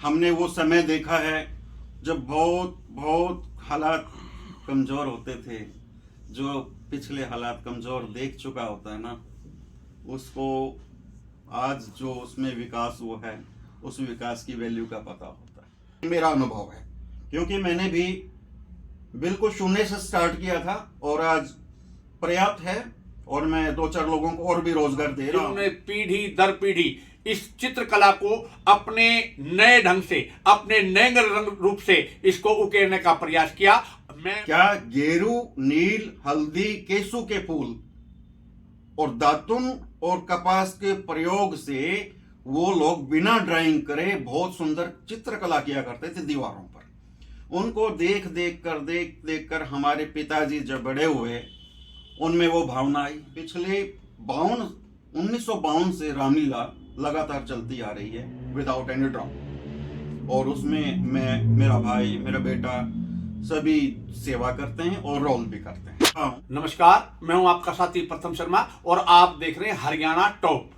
हमने वो समय देखा है जब बहुत बहुत हालात कमज़ोर होते थे। जो पिछले हालात कमज़ोर देख चुका होता है ना, उसको आज जो उसमें विकास हुआ है, उस विकास की वैल्यू का पता होता है। मेरा अनुभव है, क्योंकि मैंने भी बिल्कुल शून्य से स्टार्ट किया था और आज पर्याप्त है और मैं 2-4 लोगों को और भी रोजगार दे रहा हूँ। पीढ़ी दर पीढ़ी इस चित्रकला को अपने नए ढंग से, अपने नए रंग रूप से इसको उकेरने का प्रयास किया। मैं क्या गेरू, नील, हल्दी, केसू के फूल और दातुन और कपास के प्रयोग से वो लोग बिना ड्राइंग करे बहुत सुंदर चित्रकला किया करते थे दीवारों पर। उनको देख देख कर हमारे पिताजी जब बड़े हुए, उनमें वो भावना आई। पिछले 1952 से रामलीला लगातार चलती आ रही है विदाउट एनी ड्रॉप, और उसमें मैं, मेरा भाई, मेरा बेटा सभी सेवा करते हैं और रोल भी करते हैं। नमस्कार, मैं हूं आपका साथी प्रथम शर्मा और आप देख रहे हैं हरियाणा टॉप।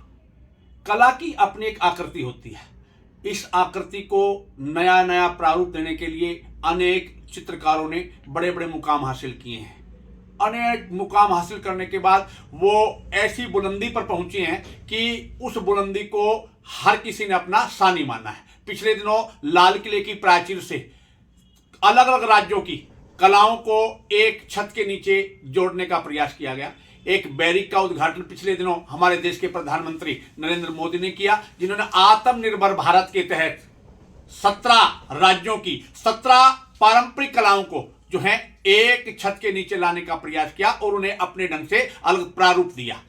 कला की अपनी एक आकृति होती है। इस आकृति को नया नया प्रारूप देने के लिए अनेक चित्रकारों ने बड़े बड़े मुकाम हासिल किए हैं। अनेक मुकाम हासिल करने के बाद वो ऐसी बुलंदी पर पहुंचे हैं कि उस बुलंदी को हर किसी ने अपना सानी माना है। पिछले दिनों लाल किले की प्राचीर से अलग अलग राज्यों की कलाओं को एक छत के नीचे जोड़ने का प्रयास किया गया। एक बैरिक का उद्घाटन पिछले दिनों हमारे देश के प्रधानमंत्री नरेंद्र मोदी ने किया, जिन्होंने आत्मनिर्भर भारत के तहत 17 राज्यों की 17 पारंपरिक कलाओं को जो है एक छत के नीचे लाने का प्रयास किया और उन्हें अपने ढंग से अलग प्रारूप दिया।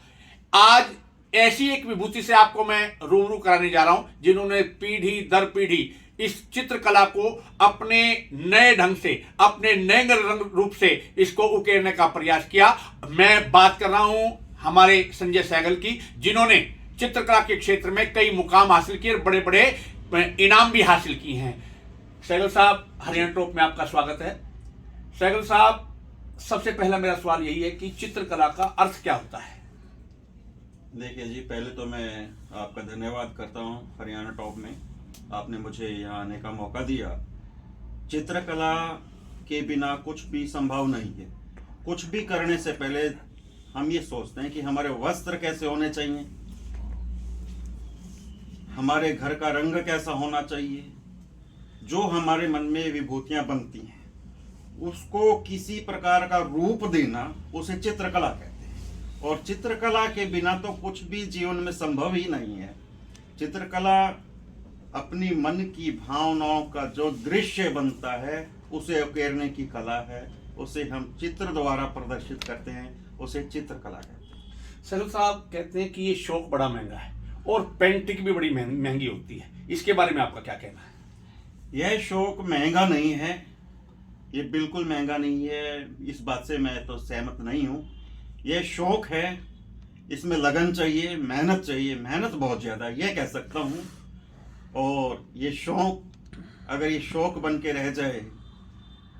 आज ऐसी एक विभूति से आपको मैं रूबरू कराने जा रहा हूं, जिन्होंने पीढ़ी दर पीढ़ी इस चित्रकला को अपने नए ढंग से, अपने नए रंग रूप से इसको उकेरने का प्रयास किया। मैं बात कर रहा हूं हमारे संजय सहगल की, जिन्होंने चित्रकला के क्षेत्र में कई मुकाम हासिल किए और बड़े बड़े इनाम भी हासिल किए हैं। सहगल साहब, हरियाणा टॉप में आपका स्वागत है। सहगल साहब, सबसे पहला मेरा सवाल यही है कि चित्रकला का अर्थ क्या होता है? देखिए जी, पहले तो मैं आपका धन्यवाद करता हूँ हरियाणा टॉप में, आपने मुझे यहाँ आने का मौका दिया। चित्रकला के बिना कुछ भी संभव नहीं है। कुछ भी करने से पहले हम ये सोचते हैं कि हमारे वस्त्र कैसे होने चाहिए, हमारे घर का रंग कैसा होना चाहिए। जो हमारे मन में विभूतियां बनती हैं, उसको किसी प्रकार का रूप देना, उसे चित्रकला कहते हैं। और चित्रकला के बिना तो कुछ भी जीवन में संभव ही नहीं है। चित्रकला अपनी मन की भावनाओं का जो दृश्य बनता है, उसे उकेरने की कला है। उसे हम चित्र द्वारा प्रदर्शित करते हैं, उसे चित्रकला कहते हैं। सहगल साहब कहते हैं कि ये शौक बड़ा महंगा है और पेंटिंग भी बड़ी महंगी होती है। इसके बारे में आपका क्या कहना है? यह शौक महंगा नहीं है, ये बिल्कुल महंगा नहीं है। इस बात से मैं तो सहमत नहीं हूँ। यह शौक है, इसमें लगन चाहिए, मेहनत चाहिए, मेहनत बहुत ज़्यादा, यह कह सकता हूँ। और ये शौक, अगर ये शौक बन के रह जाए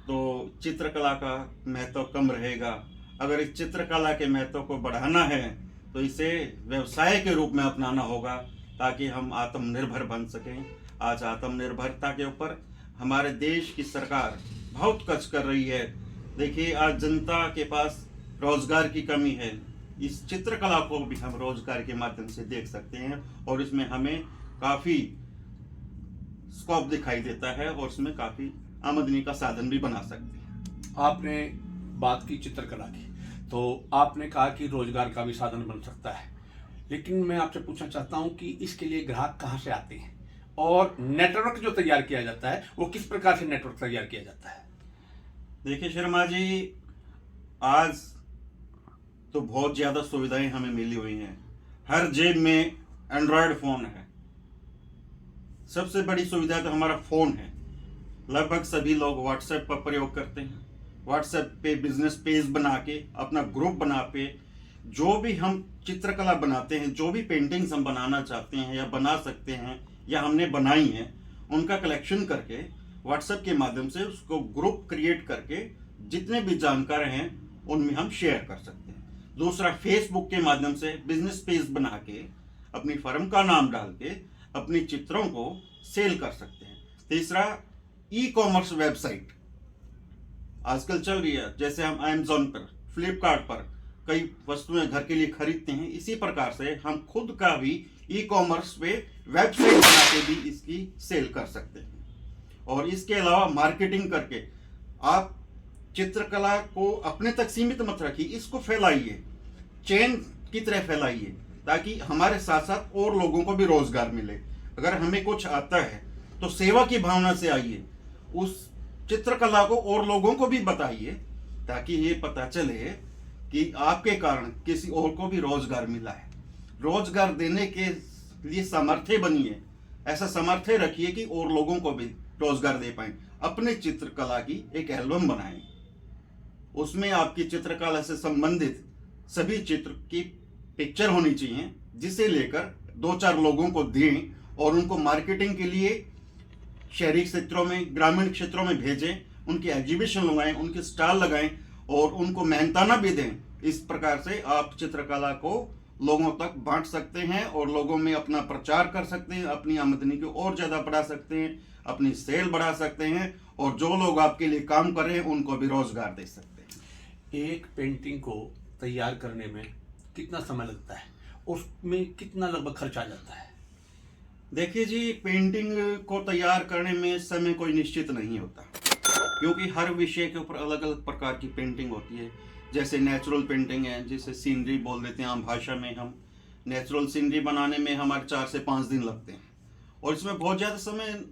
तो चित्रकला का महत्व कम रहेगा। अगर इस चित्रकला के महत्व को बढ़ाना है तो इसे व्यवसाय के रूप में अपनाना होगा, ताकि हम आत्मनिर्भर बन सकें। आज आत्मनिर्भरता के ऊपर हमारे देश की सरकार बहुत कच कर रही है। देखिए, आज जनता के पास रोजगार की कमी है। इस चित्रकला को भी हम रोजगार के माध्यम से देख सकते हैं और इसमें हमें काफ़ी स्कोप दिखाई देता है और इसमें काफ़ी आमदनी का साधन भी बना सकते हैं। आपने बात की चित्रकला की, तो आपने कहा कि रोजगार का भी साधन बन सकता है, लेकिन मैं आपसे पूछना चाहता हूं कि इसके लिए ग्राहक कहां से आते हैं और नेटवर्क जो तैयार किया जाता है वो किस प्रकार से नेटवर्क तैयार किया जाता है? देखिए शर्मा जी, आज तो बहुत ज़्यादा सुविधाएं हमें मिली हुई हैं। हर जेब में एंड्रॉयड फ़ोन है। सबसे बड़ी सुविधा तो हमारा फ़ोन है। लगभग सभी लोग व्हाट्सएप का प्रयोग करते हैं। व्हाट्सएप पे बिजनेस पेज बना के, अपना ग्रुप बना पे, जो भी हम चित्रकला बनाते हैं, जो भी पेंटिंग्स हम बनाना चाहते हैं या बना सकते हैं या हमने बनाई हैं, उनका कलेक्शन करके व्हाट्सएप के माध्यम से उसको ग्रुप क्रिएट करके जितने भी जानकार हैं उनमें हम शेयर कर सकते हैं। दूसरा, फेसबुक के माध्यम से बिजनेस पेज बना के अपनी फर्म का नाम डाल के अपनी चित्रों को सेल कर सकते हैं। तीसरा, ई कॉमर्स वेबसाइट आजकल चल रही है, जैसे हम अमेजोन पर, फ्लिपकार्ट पर कई वस्तुएं घर के लिए खरीदते हैं, इसी प्रकार से हम खुद का भी ई कॉमर्स पे वेबसाइट बना के भी इसकी सेल कर सकते हैं। और इसके अलावा मार्केटिंग करके आप चित्रकला को अपने तक सीमित मत रखिए, इसको फैलाइए, चेन की तरह फैलाइए, ताकि हमारे साथ साथ और लोगों को भी रोजगार मिले। अगर हमें कुछ आता है तो सेवा की भावना से आइए, उस चित्रकला को और लोगों को भी बताइए, ताकि ये पता चले कि आपके कारण किसी और को भी रोजगार मिला है। रोजगार देने के लिए सामर्थ्य बनिए, ऐसा सामर्थ्य रखिए कि और लोगों को भी रोजगार दे पाए। अपने चित्रकला की एक एल्बम बनाएं, उसमें आपकी चित्रकला से संबंधित सभी चित्र की पिक्चर होनी चाहिए, जिसे लेकर 2-4 लोगों को दें और उनको मार्केटिंग के लिए शहरी क्षेत्रों में, ग्रामीण क्षेत्रों में भेजें, उनकी एग्जीबिशन लगाएं, उनके स्टॉल लगाएं और उनको मेहनताना भी दें। इस प्रकार से आप चित्रकला को लोगों तक बांट सकते हैं और लोगों में अपना प्रचार कर सकते हैं, अपनी आमदनी को और ज़्यादा बढ़ा सकते हैं, अपनी सेल बढ़ा सकते हैं और जो लोग आपके लिए काम कर रहे हैं उनको भी रोजगार दे सकते हैं। एक पेंटिंग को तैयार करने में कितना समय लगता है, उसमें कितना लगभग खर्च आ जाता है? देखिए जी, पेंटिंग को तैयार करने में समय कोई निश्चित नहीं होता, क्योंकि हर विषय के ऊपर अलग अलग प्रकार की पेंटिंग होती है। जैसे नेचुरल पेंटिंग है, जिसे सीनरी बोल देते हैं आम भाषा में हम। नेचुरल सीनरी बनाने में हमारे 4 से 5 दिन लगते हैं और इसमें बहुत ज़्यादा समय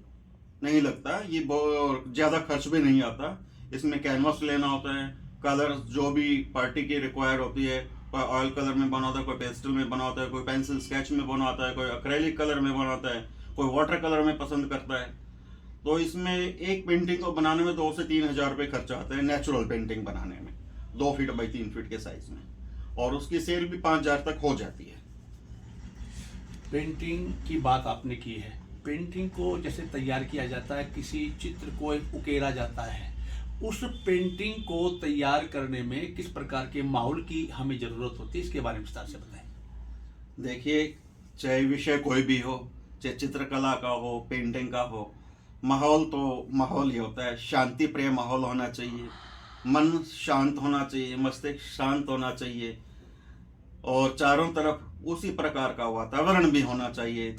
नहीं लगता, ये बहुत ज़्यादा खर्च भी नहीं आता। इसमें कैनवास लेना होता है, कलर जो भी पार्टी की रिक्वायर होती है, कोई ऑयल कलर में बना होता है, कोई पेस्टल में बना होता है, कोई पेंसिल स्केच में बना होता है, कोई एक्रेलिक कलर में बनाता है, कोई वाटर कलर में पसंद करता है। तो इसमें एक पेंटिंग को बनाने में 2 से 3 हज़ार रुपये खर्चा आता है, नेचुरल पेंटिंग बनाने में 2 फीट बाई 3 फीट के साइज में, और उसकी सेल भी 5,000 तक हो जाती है। पेंटिंग की बात आपने की है, पेंटिंग को जैसे तैयार किया जाता है, किसी चित्र को उकेरा जाता है, उस पेंटिंग को तैयार करने में किस प्रकार के माहौल की हमें जरूरत होती है, इसके बारे में विस्तार से बताएं। देखिए, चाहे विषय कोई भी हो, चाहे चित्रकला का हो, पेंटिंग का हो, माहौल तो माहौल ही होता है। शांति प्रिय माहौल होना चाहिए, मन शांत होना चाहिए, मस्तिष्क शांत होना चाहिए और चारों तरफ उसी प्रकार का वातावरण भी होना चाहिए,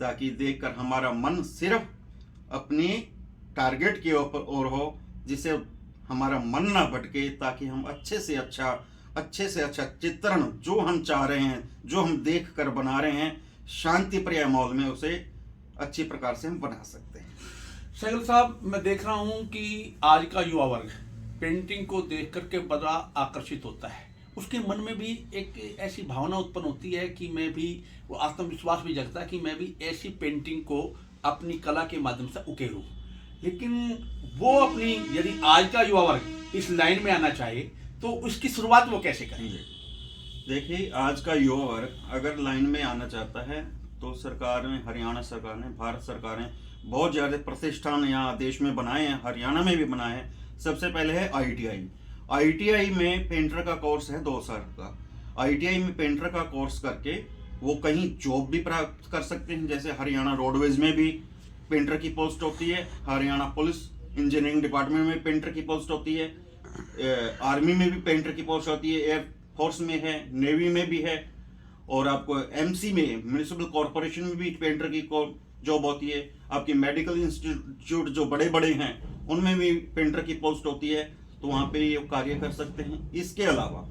ताकि देखकर हमारा मन सिर्फ अपने टारगेट की ओर हो, जिससे हमारा मन ना भटके, ताकि हम अच्छे से अच्छा चित्रण जो हम चाह रहे हैं, जो हम देख कर बना रहे हैं, शांति प्रिय माहौल में उसे अच्छी प्रकार से हम बना सकते हैं। सहगल साहब, मैं देख रहा हूं कि आज का युवा वर्ग पेंटिंग को देख करके बड़ा आकर्षित होता है, उसके मन में भी एक ऐसी भावना उत्पन्न होती है कि मैं भी, वो आत्मविश्वास भी जगता है कि मैं भी ऐसी पेंटिंग को अपनी कला के माध्यम से उकेरूं। लेकिन वो अपनी, यदि आज का युवा वर्ग इस लाइन में आना चाहे तो उसकी शुरुआत वो कैसे करेंगे? देखिए, आज का युवा वर्ग अगर लाइन में आना चाहता है तो सरकार ने, हरियाणा सरकार ने, भारत सरकार ने बहुत ज़्यादा प्रतिष्ठान यहाँ देश में बनाए हैं, हरियाणा में भी बनाए हैं। सबसे पहले है ITI। ITI में पेंटर का कोर्स है 2 साल का। ITI में पेंटर का कोर्स करके वो कहीं जॉब भी प्राप्त कर सकते हैं। जैसे हरियाणा रोडवेज में भी पेंटर की पोस्ट होती है, हरियाणा पुलिस इंजीनियरिंग डिपार्टमेंट में पेंटर की पोस्ट होती है, आर्मी में भी पेंटर की पोस्ट होती है, एयर फोर्स में है, नेवी में भी है, और आपको MC में, म्यूनिसिपल कॉरपोरेशन में भी पेंटर की जॉब होती है। आपकी मेडिकल इंस्टीट्यूट जो बड़े बड़े हैं उनमें भी पेंटर की पोस्ट होती है, तो वहाँ पे ये कार्य कर सकते हैं। इसके अलावा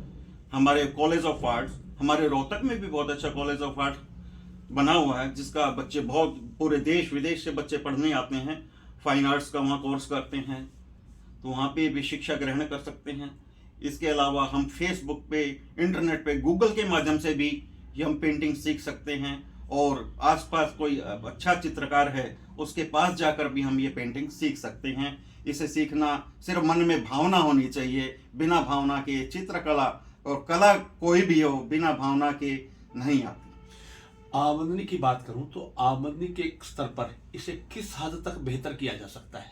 हमारे कॉलेज ऑफ आर्ट्स, हमारे रोहतक में भी बहुत अच्छा कॉलेज ऑफ आर्ट बना हुआ है, जिसका बच्चे बहुत पूरे देश विदेश से बच्चे पढ़ने आते हैं, फाइन आर्ट्स का वहाँ कोर्स करते हैं, तो वहाँ पे भी शिक्षा ग्रहण कर सकते हैं। इसके अलावा हम फेसबुक पे, इंटरनेट पे, गूगल के माध्यम से भी ये हम पेंटिंग सीख सकते हैं, और आसपास कोई अच्छा चित्रकार है उसके पास जाकर भी हम ये पेंटिंग सीख सकते हैं। इसे सीखना सिर्फ मन में भावना होनी चाहिए, बिना भावना के चित्रकला और कला कोई भी हो बिना भावना के नहीं आती। आमदनी की बात करूं तो आमदनी के स्तर पर इसे किस हद तक बेहतर किया जा सकता है?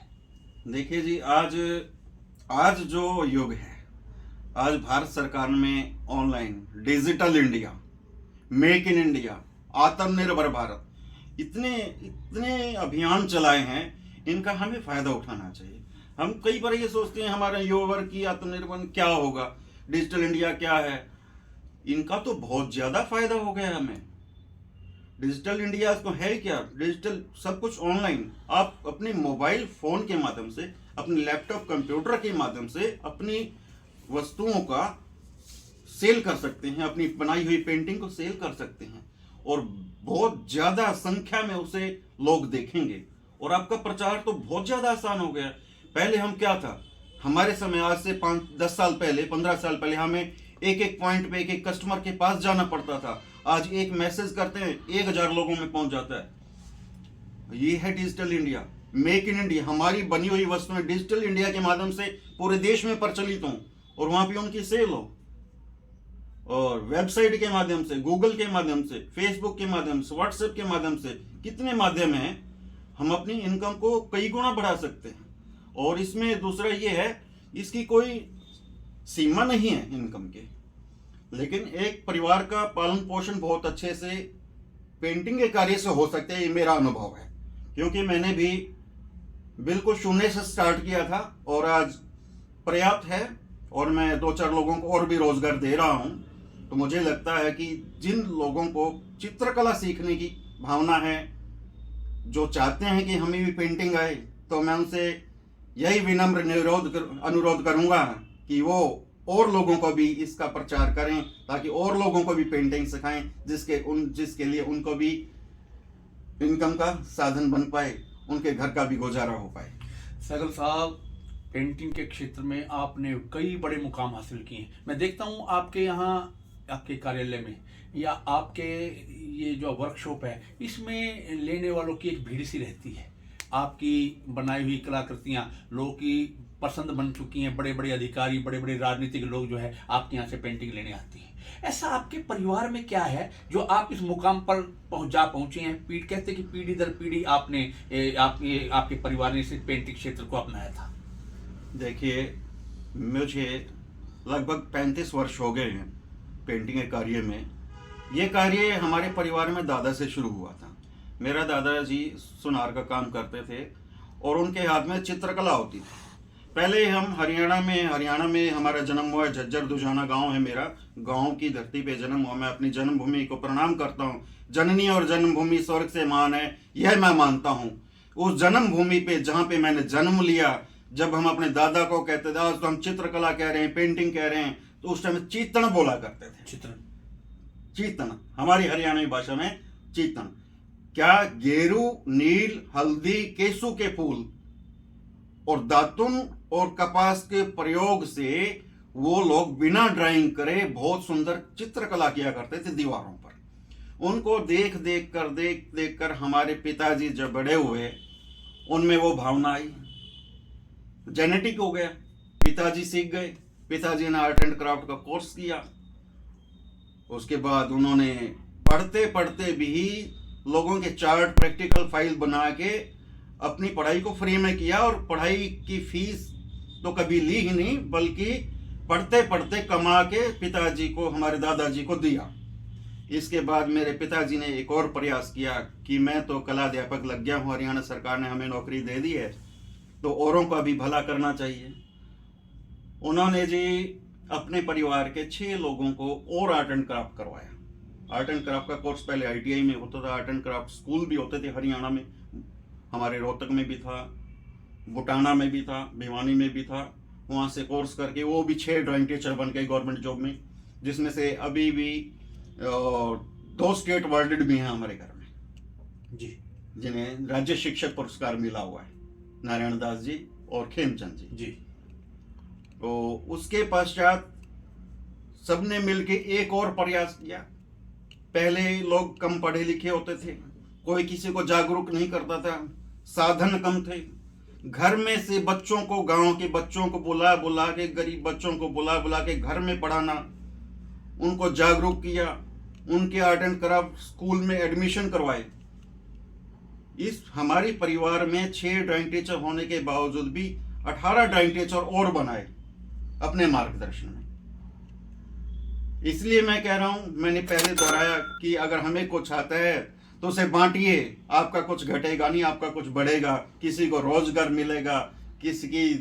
देखिए जी, आज जो युग है, आज भारत सरकार में online, digital India, make in India, आत्मनिर्भर भारत, इतने अभियान चलाए हैं, इनका हमें फायदा उठाना चाहिए। हम कई बार ये सोचते हैं हमारा युवा वर्ग की आत्मनिर्भर क्या होगा, डिजिटल इंडिया क्या है। इनका तो बहुत ज्यादा फायदा हो गया हमें। डिजिटल इंडिया तो है क्या, डिजिटल सब कुछ ऑनलाइन। आप अपने मोबाइल फोन के माध्यम से, अपने लैपटॉप कंप्यूटर के माध्यम से अपनी वस्तुओं का सेल कर सकते हैं, अपनी बनाई हुई पेंटिंग को सेल कर सकते हैं और बहुत ज्यादा संख्या में उसे लोग देखेंगे और आपका प्रचार तो बहुत ज्यादा आसान हो गया। पहले हम क्या था, हमारे समय आज से 5-10 साल पहले, 15 साल पहले हमें एक एक पॉइंट पे एक एक कस्टमर के पास जाना पड़ता था। आज एक मैसेज करते हैं 1000 लोगों में पहुंच जाता है। ये है digital India, make in India. हमारी बनी हुई वस्तुएं डिजिटल इंडिया के माध्यम से पूरे देश में प्रचलित हों और वहां पे उनकी सेल हो। और वेबसाइट के माध्यम से, गूगल के माध्यम से, फेसबुक के माध्यम से, व्हाट्सएप के माध्यम से, कितने माध्यम हैं, हम अपनी इनकम को कई गुना बढ़ा सकते हैं। और इसमें दूसरा ये है, इसकी कोई सीमा नहीं है इनकम के, लेकिन एक परिवार का पालन पोषण बहुत अच्छे से पेंटिंग के कार्य से हो सकता है। ये मेरा अनुभव है, क्योंकि मैंने भी बिल्कुल शून्य से स्टार्ट किया था और आज पर्याप्त है और मैं 2-4 लोगों को और भी रोजगार दे रहा हूं। तो मुझे लगता है कि जिन लोगों को चित्रकला सीखने की भावना है, जो चाहते हैं कि हमें भी पेंटिंग आए, तो मैं उनसे यही विनम्र अनुरोध करूंगा कि वो और लोगों को भी इसका प्रचार करें, ताकि और लोगों को भी पेंटिंग सिखाएं, जिसके लिए उनको भी इनकम का साधन बन पाए, उनके घर का भी गुजारा हो पाए। सहगल साहब, पेंटिंग के क्षेत्र में आपने कई बड़े मुकाम हासिल किए हैं। मैं देखता हूँ आपके यहाँ, आपके कार्यालय में या आपके ये जो वर्कशॉप है, इसमें लेने वालों की एक भीड़ सी रहती है। आपकी बनाई हुई कलाकृतियाँ लोगों की पसंद बन चुकी हैं। बड़े बड़े अधिकारी, बड़े बड़े राजनीतिक लोग जो है आपके यहाँ से पेंटिंग लेने आती हैं। ऐसा आपके परिवार में क्या है जो आप इस मुकाम पर पहुंचे हैं? कहते कि पीढ़ी दर पीढ़ी आपके परिवार ने इस पेंटिंग क्षेत्र को अपनाया था। देखिए, मुझे लगभग 35 वर्ष हो गए हैं पेंटिंग के कार्य में। ये कार्य हमारे परिवार में दादा से शुरू हुआ था। मेरा दादाजी सुनार का काम करते थे और उनके हाथ में चित्रकला होती थी। पहले हम हरियाणा में हमारा जन्म हुआ। झज्जर दुजाना गांव है मेरा। गांव की धरती पे जन्म हुआ। मैं अपनी जन्मभूमि को प्रणाम करता हूँ। जननी और जन्मभूमि स्वर्ग से महान है, यह मैं मानता हूँ। उस जन्मभूमि पे जहाँ पे मैंने जन्म लिया, जब हम अपने दादा को कहते थे, आज तो हम चित्रकला कह रहे हैं, पेंटिंग कह रहे हैं, तो उस टाइम चीतन बोला करते थे। चीतन हमारी हरियाणवी भाषा में चीतन। क्या गेरू, नील, हल्दी, केसू के फूल और दातुन और कपास के प्रयोग से वो लोग बिना ड्राइंग करे बहुत सुंदर चित्रकला किया करते थे दीवारों पर। उनको देख देख कर हमारे पिताजी जब बड़े हुए, उनमें वो भावना आई, जेनेटिक हो गया। पिताजी सीख गए। पिताजी ने आर्ट एंड क्राफ्ट का कोर्स किया। उसके बाद उन्होंने पढ़ते पढ़ते भी लोगों के चार्ट, प्रैक्टिकल फाइल बना के अपनी पढ़ाई को फ्री में किया और पढ़ाई की फीस तो कभी ली ही नहीं, बल्कि पढ़ते पढ़ते कमा के पिताजी को, हमारे दादाजी को दिया। इसके बाद मेरे पिताजी ने एक और प्रयास किया कि मैं तो कला अध्यापक लग गया हूँ, हरियाणा सरकार ने हमें नौकरी दे दी है, तो औरों का भी भला करना चाहिए। उन्होंने जी अपने परिवार के 6 लोगों को और आर्ट एंड क्राफ्ट करवाया। आर्ट एंड क्राफ्ट का कोर्स पहले ITI में होता था। आर्ट एंड क्राफ्ट स्कूल भी होते थे हरियाणा में, हमारे रोहतक में भी था, बुटाना में भी था, भिवानी में भी था। वहाँ से कोर्स करके वो भी 6 ड्राइंग टीचर बन गए गवर्नमेंट जॉब में, जिसमें से अभी भी 2 स्टेट अवार्डेड भी हैं हमारे घर में जी, जिन्हें राज्य शिक्षक पुरस्कार मिला हुआ है, नारायण दास जी और खेमचंद जी। तो उसके पश्चात सबने मिलके एक और प्रयास किया। पहले लोग कम पढ़े लिखे होते थे, कोई किसी को जागरूक नहीं करता था, साधन कम थे। घर में से बच्चों को, गांव के बच्चों को बुला बुला के, गरीब बच्चों को बुला बुला के घर में पढ़ाना, उनको जागरूक किया, उनके आर्ट एंड क्राफ्ट स्कूल में एडमिशन करवाए। इस हमारे परिवार में 6 ड्राइंग टीचर होने के बावजूद भी 18 ड्राइंग टीचर और बनाए अपने मार्गदर्शन में। इसलिए मैं कह रहा हूं, मैंने पहले दोहराया कि अगर हमें कुछ आता है तो उसे बांटिए, आपका कुछ घटेगा नहीं, आपका कुछ बढ़ेगा, किसी को रोजगार मिलेगा, किसी की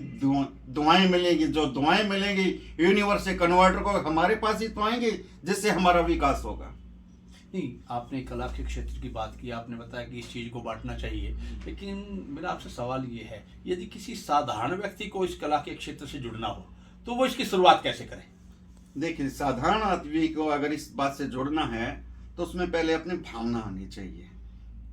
दुआएं मिलेंगी, जो दुआएं मिलेंगी यूनिवर्स से कन्वर्टर को हमारे पास ही तो आएंगे, जिससे हमारा विकास होगा। नहीं, आपने कला के क्षेत्र की बात की, आपने बताया कि इस चीज़ को बांटना चाहिए, लेकिन मेरा आपसे सवाल ये है, यदि किसी साधारण व्यक्ति को इस कला के क्षेत्र से जुड़ना हो तो वो इसकी शुरुआत कैसे करे? देखिए, साधारण आदमी को अगर इस बात से जुड़ना है तो उसमें पहले अपनी भावना आनी चाहिए,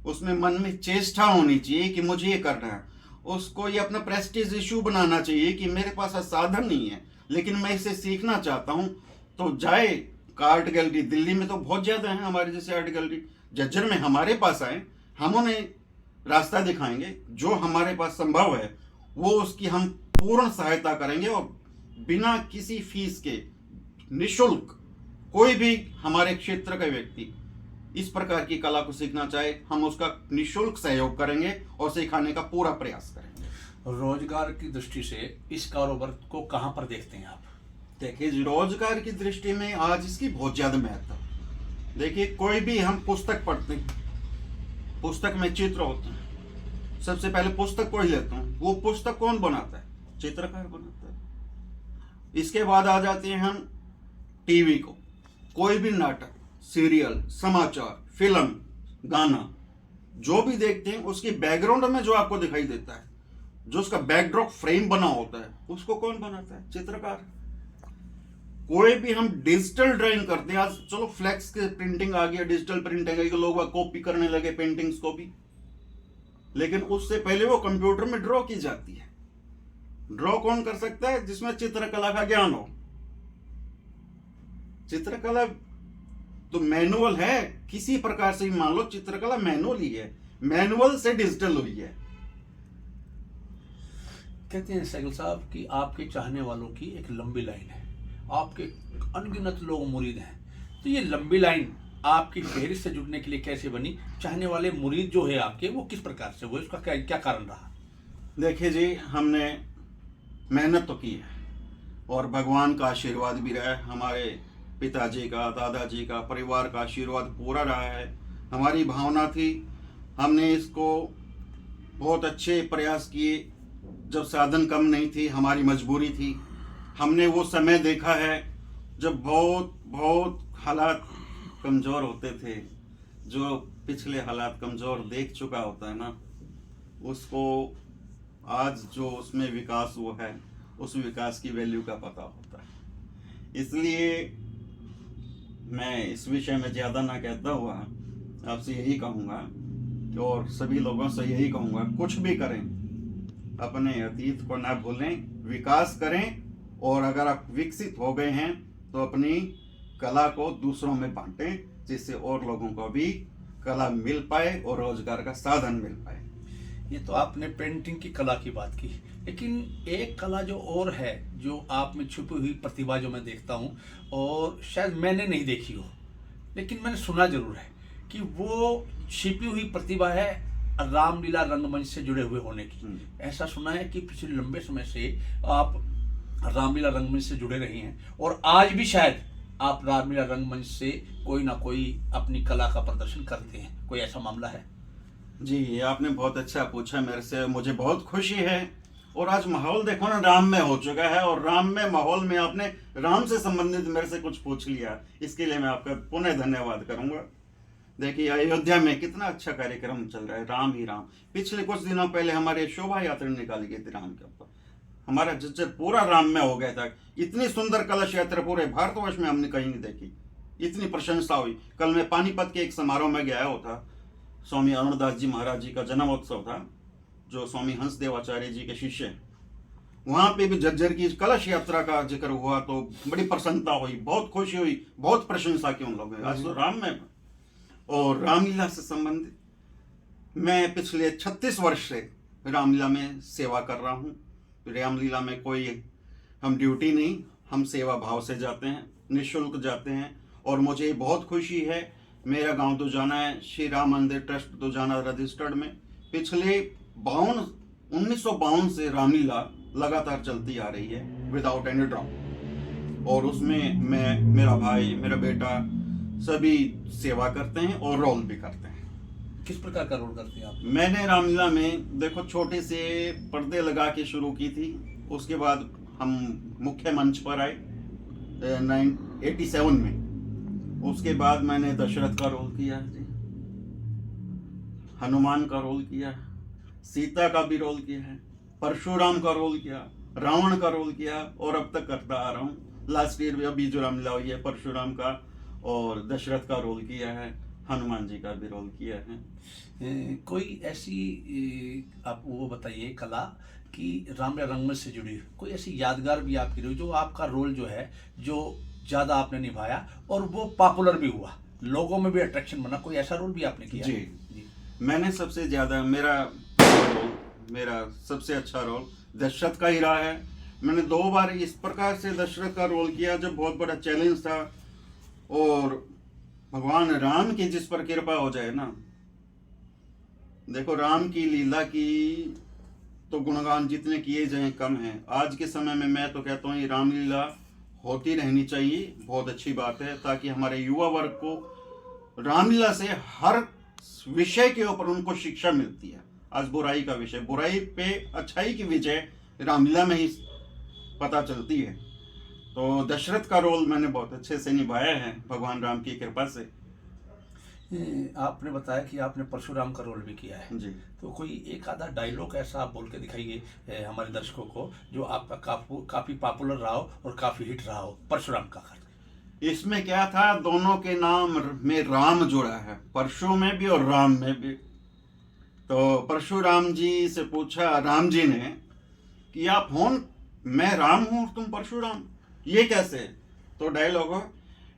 उसमें मन में चेष्टा होनी चाहिए कि मुझे ये करना है। उसको ये अपना प्रेस्टीज इशू बनाना चाहिए कि मेरे पास साधन नहीं है लेकिन मैं इसे सीखना चाहता हूँ, तो जाए आर्ट गैलरी। दिल्ली में तो बहुत ज़्यादा है हमारे जैसे आर्ट गैलरी, झज्जर में हमारे पास आए, हम उन्हें रास्ता दिखाएंगे, जो हमारे पास संभव है वो उसकी हम पूर्ण सहायता करेंगे, और बिना किसी फीस के निःशुल्क कोई भी हमारे क्षेत्र का व्यक्ति इस प्रकार की कला को सीखना चाहे, हम उसका निःशुल्क सहयोग करेंगे और सिखाने का पूरा प्रयास करेंगे। रोजगार की दृष्टि से इस कारोबार को कहाँ पर देखते हैं आप? देखिए, रोजगार की दृष्टि में आज इसकी बहुत ज्यादा महत्व है। देखिए, कोई भी हम पुस्तक पढ़ते हैं, पुस्तक में चित्र होते हैं, सबसे पहले पुस्तक को ही लेते हैं, वो पुस्तक कौन बनाता है? चित्रकार बनाता है। इसके बाद आ जाते हैं हम टीवी को, कोई भी नाटक, सीरियल, समाचार, फिल्म, गाना जो भी देखते हैं, उसकी बैकग्राउंड में जो आपको दिखाई देता है, जो उसका बैकड्रॉप फ्रेम बना होता है, उसको कौन बनाता है? चित्रकार। कोई भी हम डिजिटल ड्राइंग करते हैं, आज चलो फ्लैक्स के प्रिंटिंग आ गया, डिजिटल प्रिंटिंग आ गई, लोग कॉपी करने लगे पेंटिंग्स को भी, लेकिन उससे पहले वो कंप्यूटर में ड्रॉ की जाती है। ड्रॉ कौन कर सकता है? जिसमें चित्रकला का ज्ञान हो। चित्रकला तो मैनुअल है, किसी प्रकार से मान लो चित्रकला मैनुअल ही है, मैनुअल से डिजिटल हुई है। कहते हैं सैगल साहब कि आपके चाहने वालों की एक लंबी लाइन है, आपके अनगिनत लोग मुरीद हैं, तो ये लंबी लाइन आपकी फहरिस्त से जुड़ने के लिए कैसे बनी? चाहने वाले मुरीद जो है आपके, वो किस प्रकार से, वो इसका क्या कारण रहा? देखिए जी, हमने मेहनत तो की है और भगवान का आशीर्वाद भी रहा है, हमारे पिताजी का, दादाजी का, परिवार का आशीर्वाद पूरा रहा है। हमारी भावना थी, हमने इसको बहुत अच्छे प्रयास किए, जब साधन कम नहीं थी, हमारी मजबूरी थी। हमने वो समय देखा है जब बहुत बहुत हालात कमज़ोर होते थे। जो पिछले हालात कमज़ोर देख चुका होता है ना, उसको आज जो उसमें विकास हुआ है, उस विकास की वैल्यू का पता होता है। इसलिए मैं इस विषय में ज़्यादा ना कहता हुआ आपसे यही कहूँगा कि, और सभी लोगों से यही कहूँगा, कुछ भी करें अपने अतीत को ना भूलें, विकास करें, और अगर आप विकसित हो गए हैं तो अपनी कला को दूसरों में बांटें, जिससे और लोगों को भी कला मिल पाए और रोजगार का साधन मिल पाए। ये तो आपने पेंटिंग की कला की बात की, लेकिन एक कला जो और है, जो आप में छुपी हुई प्रतिभा जो मैं देखता हूँ, और शायद मैंने नहीं देखी हो लेकिन मैंने सुना जरूर है कि वो छिपी हुई प्रतिभा है रामलीला रंगमंच से जुड़े हुए होने की। ऐसा सुना है कि पिछले लंबे समय से आप रामलीला रंगमंच से जुड़े रहे हैं, और आज भी शायद आप रामलीला रंगमंच से कोई ना कोई अपनी कला का प्रदर्शन करते हैं। कोई ऐसा मामला है? जी, ये आपने बहुत अच्छा पूछा मेरे से, मुझे बहुत खुशी है। और आज माहौल देखो ना, राम में हो चुका है, और राम में माहौल में आपने राम से संबंधित मेरे से कुछ पूछ लिया, इसके लिए मैं आपका पुनः धन्यवाद करूंगा। देखिए, अयोध्या में कितना अच्छा कार्यक्रम चल रहा है, राम ही राम। पिछले कुछ दिनों पहले हमारे शोभा यात्रा निकाली गई थी राम के ऊपर, हमारा झज्जर पूरा राम में हो गया था। इतनी सुंदर कलश यात्रा पूरे भारतवर्ष में हमने कहीं नहीं देखी, इतनी प्रशंसा हुई। कल मैं पानीपत के एक समारोह में गया होता, स्वामी अरुणदास जी महाराज जी का जन्मोत्सव था, जो स्वामी हंसदेवाचार्य जी के शिष्य हैं। वहाँ पे भी झज्जर की कलश यात्रा का जिक्र हुआ तो बड़ी प्रसन्नता हुई, बहुत खुशी हुई, बहुत प्रशंसा की उन लोगों ने। आज तो राम में और रामलीला से संबंधित मैं पिछले 36 वर्ष से रामलीला में सेवा कर रहा हूँ। रामलीला में कोई हम ड्यूटी नहीं, हम सेवा भाव से जाते हैं, निःशुल्क जाते हैं, और मुझे बहुत खुशी है। मेरा गांव दुजाना है, श्री राम मंदिर ट्रस्ट दुजाना रजिस्टर्ड में पिछले 1952 से रामलीला लगातार चलती आ रही है विदाउट एनी ड्रॉप, और उसमें मैं, मेरा भाई, मेरा बेटा सभी सेवा करते हैं और रोल भी करते हैं। किस प्रकार का रोल करते हैं आप? मैंने रामलीला में देखो छोटे से पर्दे लगा के शुरू की थी, उसके बाद हम मुख्य मंच पर आए 87 में। उसके बाद मैंने दशरथ का रोल किया जी, हनुमान का रोल किया, सीता का भी रोल किया है, परशुराम का रोल किया, रावण का रोल किया और अब तक करता आ रहा हूँ। लास्ट ईयर अभी जो रामलीला हुई है परशुराम का और दशरथ का रोल किया है, हनुमान जी का भी रोल किया है। कोई ऐसी आप वो बताइए कला कि रामलीला रंगमंच से जुड़ी कोई ऐसी यादगार भी आपकी रही जो आपका रोल जो है जो ज़्यादा आपने निभाया और वो पॉपुलर भी हुआ, लोगों में भी अट्रैक्शन बना, कोई ऐसा रोल भी आपने किया? जी। मैंने सबसे ज़्यादा मेरा सबसे अच्छा रोल दशरथ का ही रहा है। मैंने 2 बार इस प्रकार से दशरथ का रोल किया जब बहुत बड़ा चैलेंज था, और भगवान राम की जिस पर कृपा हो जाए ना, देखो राम की लीला की तो गुणगान जितने किए जाएं कम है। आज के समय में मैं तो कहता हूँ ये रामलीला होती रहनी चाहिए, बहुत अच्छी बात है, ताकि हमारे युवा वर्ग को रामलीला से हर विषय के ऊपर उनको शिक्षा मिलती है। आज बुराई का विषय, बुराई पे अच्छाई की विजय रामलीला में ही पता चलती है। तो दशरथ का रोल मैंने बहुत अच्छे से निभाया है भगवान राम की कृपा से। आपने बताया कि आपने परशुराम का रोल भी किया है जी। तो कोई एक आधा डायलॉग ऐसा आप बोल के दिखाइए हमारे दर्शकों को जो आपका काफी पॉपुलर रहा हो और काफी हिट रहा हो, परशुराम का। इसमें क्या था, दोनों के नाम में राम जुड़ा है, परशु में भी और राम में भी। तो परशुराम जी से पूछा राम जी ने कि आप हो, मैं राम हूं तुम परशुराम, ये कैसे? तो डायलॉग हो,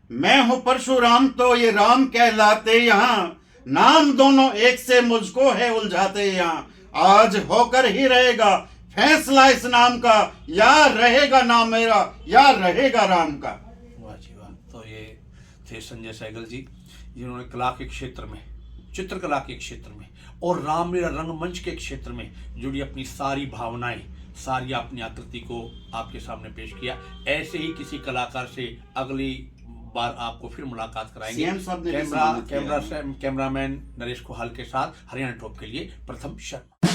मैं हूं परशुराम तो ये राम कहलाते यहाँ, नाम दोनों एक से मुझको है उलझाते यहाँ, आज होकर ही रहेगा फैसला इस नाम का, या रहेगा नाम मेरा या रहेगा राम का। वाह जी वाह। तो ये थे संजय सहगल जी जिन्होंने कला के क्षेत्र में, चित्रकला के क्षेत्र में और रामलीला रंगमंच के क्षेत्र में जुड़ी अपनी सारी भावनाएं, सारी अपनी आकृति को आपके सामने पेश किया। ऐसे ही किसी कलाकार से अगली बार आपको फिर मुलाकात कराएंगे। कैमरामैन नरेश कोहाल के साथ हरियाणा टॉप के लिए प्रथम शर्मा।